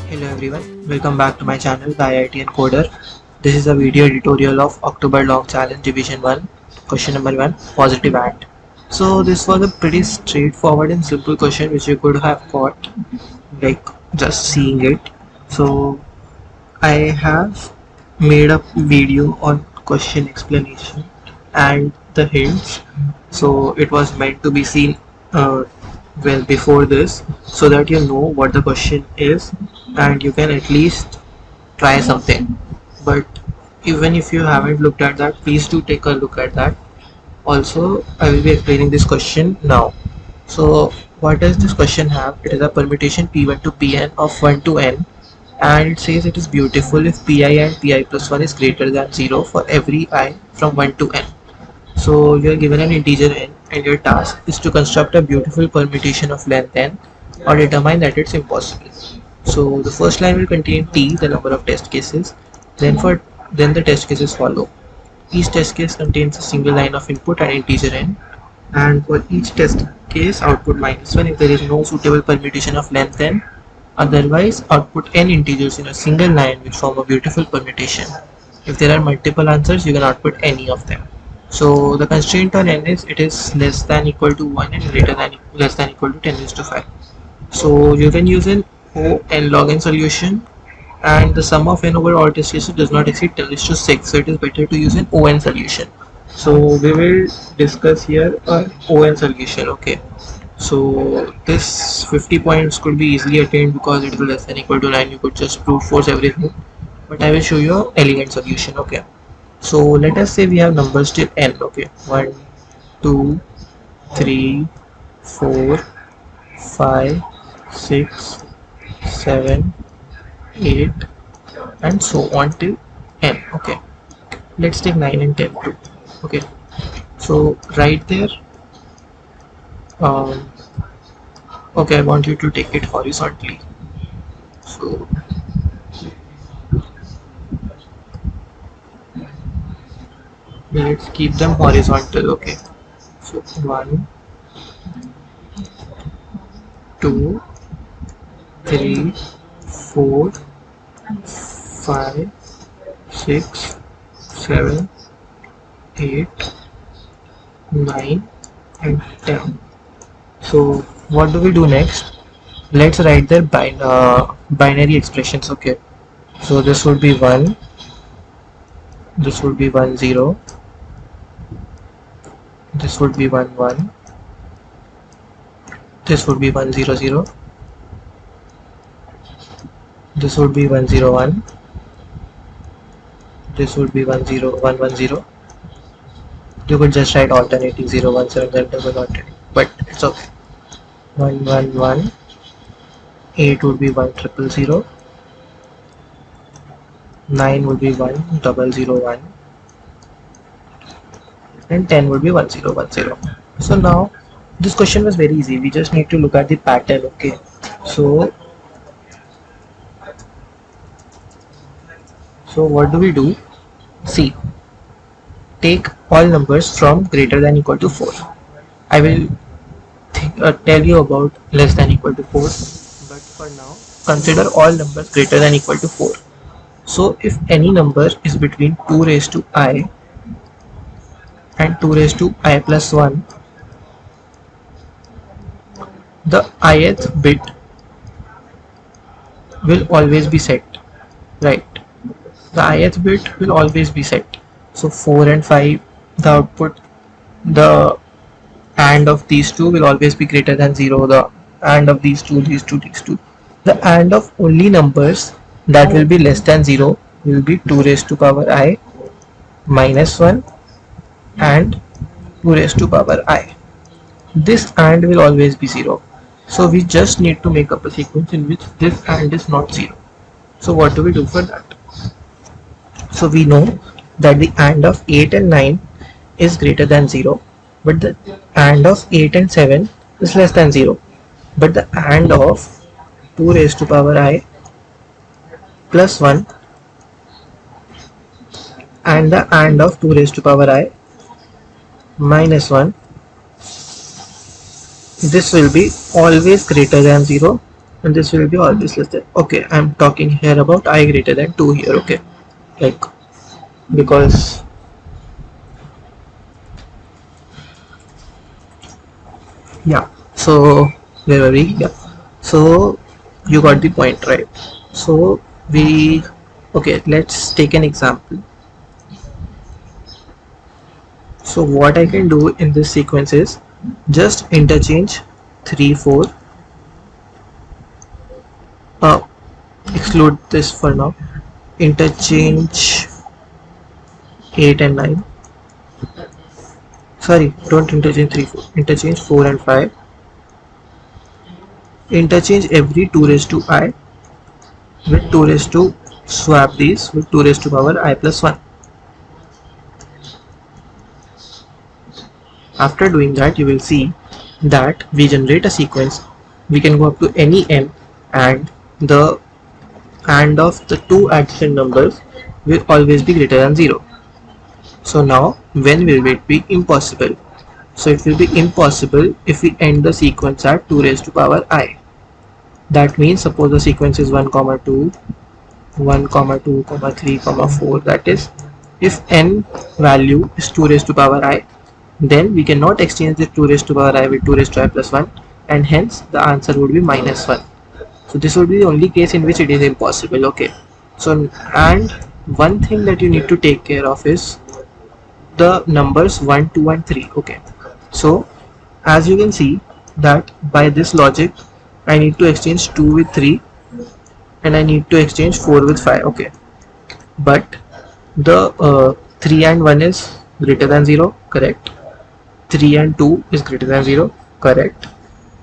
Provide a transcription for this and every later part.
Hello everyone, welcome back to my channel, the IIT Encoder. This is a video tutorial of October Long Challenge Division 1, question number 1, positive and. So this was a pretty straightforward and simple question which you could have got like just seeing it. So I have made a video on question explanation and the hints. So it was meant to be seen well before this so that you know what the question is and you can at least try something. But even if you haven't looked at that, please do take a look at that. Also, I will be explaining this question now. So what does this question have? It is a permutation P1 to Pn of 1 to n, and it says it is beautiful if Pi and Pi plus 1 is greater than 0 for every I from 1 to n. So you are given an integer n and your task is to construct a beautiful permutation of length n or determine that it's impossible. So the first line will contain t, the number of test cases, then the test cases follow. Each test case contains a single line of input and integer n, and for each test case output -1 if there is no suitable permutation of length n. Otherwise, output n integers in a single line which form a beautiful permutation. If there are multiple answers, you can output any of them. So the constraint on n is it is less than equal to 1 and greater than less than equal to 10 raised to 5. So you can use an O n log n solution, and the sum of n over all test cases does not exceed 10 raised to 6. So it is better to use an O n solution. So we will discuss here an O n solution. Okay. So this 50 points could be easily attained because it is less than equal to 9. You could just brute force everything. But I will show you an elegant solution. Okay. So let us say we have numbers till n. Okay. 1, 2, 3, 4, 5, 6, 7, 8 and so on till n. Okay. Let's take 9 and 10 too. Okay. So right there. Okay, I want you to take it horizontally. So let's keep them horizontal. Okay. So 1, 2, 3, 4, 5, 6, 7, 8, 9 and 10. So what do we do next? Let's write their binary expressions. Okay. So this would be 1, this would be 1 0, this would be 1 1, this would be 1 0 0, this would be 1 0 1, this would be 1 0 1 1 0. You could just write alternating 0 1 7 then double alternating, but it's okay. 1 1 1, 8 would be 1 0 0 0, 9 would be 1 0 0 1, and 10 would be 1 0 1 0. So now this question was very easy. We just need to look at the pattern. Okay. So what do we do? See, take all numbers from greater than equal to 4. I will tell you about less than equal to 4, but for now consider all numbers greater than equal to 4. So if any number is between 2 raised to I and 2 raised to I plus 1, the ith bit will always be set, right? The ith bit will always be set. So 4 and 5, the output, the AND of these two will always be greater than 0. The AND of these two, these two. The AND of only numbers that will be less than 0 will be 2 raised to power I minus 1 and 2 raised to power I. This AND will always be 0. So we just need to make up a sequence in which this AND is not 0. So what do we do for that? So we know that the AND of 8 and 9 is greater than 0, but the AND of 8 and 7 is less than 0. But the AND of 2 raised to power I plus 1 and the and of 2 raised to power I minus 1, this will be always greater than 0 and this will be always less than. Okay, I'm talking here about I greater than 2 here. Okay, like, because yeah, so where were we? Yeah, so you got the point, right? So we, okay, let's take an example. So what I can do in this sequence is just interchange 3 4, exclude this for now, interchange 8 and 9, sorry, don't interchange 3 4, interchange 4 and 5, interchange every 2 raised to I with 2 raised to, swap these with 2 raised to power I plus 1. After doing that, you will see that we generate a sequence. We can go up to any m and the and of the two adjacent numbers will always be greater than 0. So now when will it be impossible? So it will be impossible if we end the sequence at 2 raised to power I. That means suppose the sequence is 1 comma 2, 1 comma 2 comma 3 comma 4, that is, if n value is 2 raised to power I, then we cannot exchange the 2 raised to power I with 2 raised to I plus 1, and hence the answer would be minus 1. So this would be the only case in which it is impossible. Okay, so and one thing that you need to take care of is the numbers 1 2 and 3. Okay, so as you can see that by this logic I need to exchange 2 with 3 and I need to exchange 4 with 5. Okay, but the 3 and 1 is greater than 0, correct? 3 and 2 is greater than 0, correct?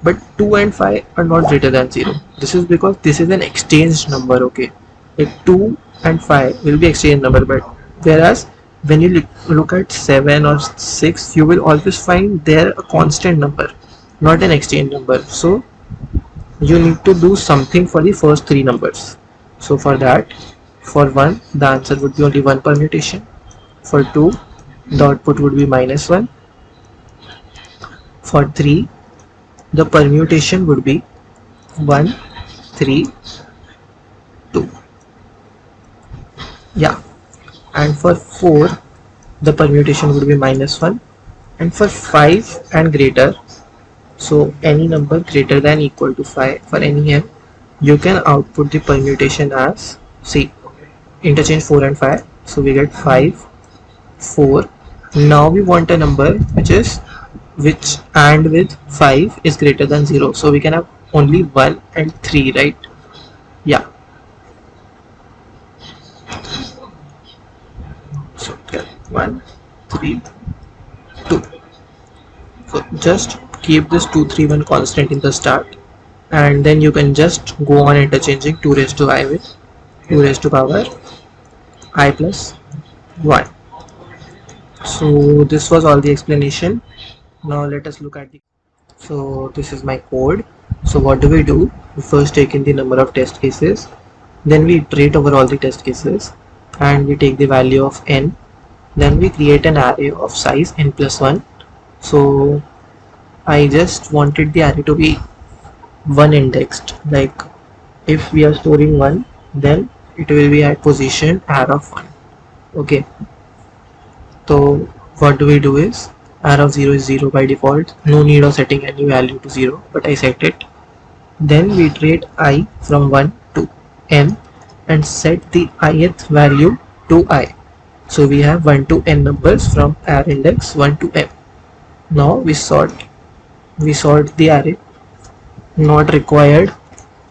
But 2 and 5 are not greater than 0. This is because this is an exchange number. Okay, like 2 and 5 will be exchange number, but whereas when you look at 7 or 6, you will always find there a constant number, not an exchange number. So you need to do something for the first 3 numbers. So for that, for 1 the answer would be only 1 permutation, for 2 the output would be minus 1, for 3 the permutation would be 1 3 2, yeah, and for 4 the permutation would be minus 1, and for 5 and greater, so any number greater than equal to 5 for any n, you can output the permutation as, see, interchange 4 and 5, so we get 5 4. Now we want a number which and with 5 is greater than 0, so we can have only 1 and 3, right? Yeah, so 1 3 2. So just keep this 2 3 1 constant in the start, and then you can just go on interchanging 2 raised to I with 2 raised to power I plus 1. So this was all the explanation. Now let us look at the, so this is my code. So what do? We first take in the number of test cases, then we iterate over all the test cases and we take the value of n, then we create an array of size n plus 1. So I just wanted the array to be 1 indexed, like if we are storing 1, then it will be at position r of 1. Okay, so what do is r of 0 is 0 by default, no need of setting any value to 0, but I set it. Then we iterate I from 1 to m and set the ith value to I. So we have 1 to n numbers from r index 1 to m. Now we sort the array, not required,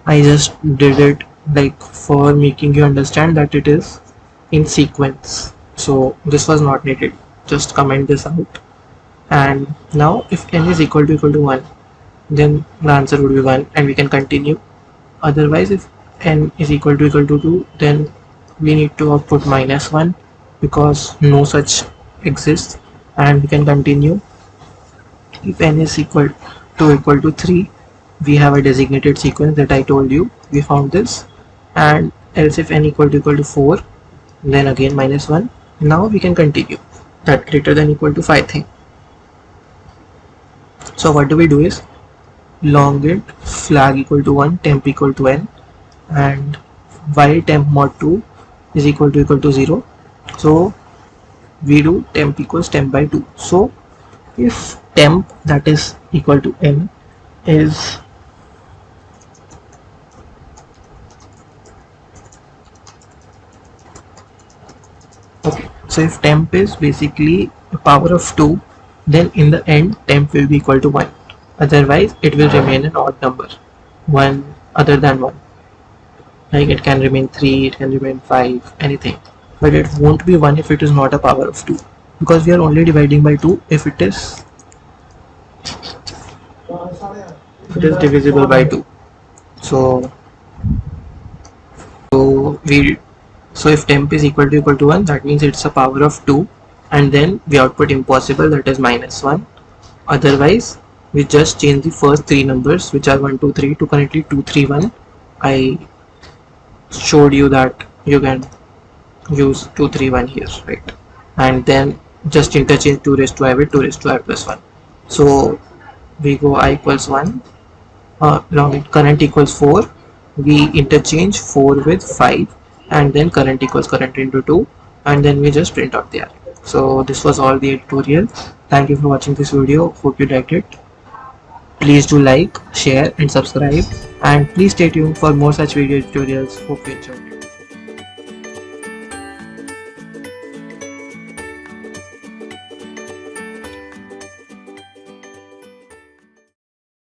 I just did it like for making you understand that it is in sequence, so this was not needed, just comment this out. And now if n is equal to 1, then the answer would be 1 and we can continue. Otherwise if n is equal to 2, then we need to output minus 1 because no such exists, and we can continue. If n is equal to 3, we have a designated sequence that I told you, we found this. And else if n equal to 4, then again minus 1. Now we can continue that greater than equal to 5 thing. So what do we do is long int flag equal to 1, temp equal to n, and while temp mod 2 is equal to 0. So we do temp equals temp by 2. So if temp that is equal to n is okay, so if temp is basically a power of 2, then in the end temp will be equal to 1, otherwise it will remain an odd number, 1 other than 1, like it can remain 3, it can remain 5, anything, but it won't be 1 if it is not a power of 2, because we are only dividing by 2 if it is divisible by 2. So we so if temp is equal to 1, that means it's a power of 2, and then we output impossible, that is -1. Otherwise we just change the first three numbers, which are 1 2 3, to currently 2 3 1. I showed you that you can use 2 3 1 here, right? And then just interchange 2 raised to I with 2 raised to I plus 1. So we go I equals 1, current equals 4, we interchange 4 with 5, and then current equals current into 2, and then we just print out the array. So this was all the tutorial. Thank you for watching this video. Hope you liked it. Please do like, share and subscribe, and please stay tuned for more such video tutorials. Hope you enjoyed it.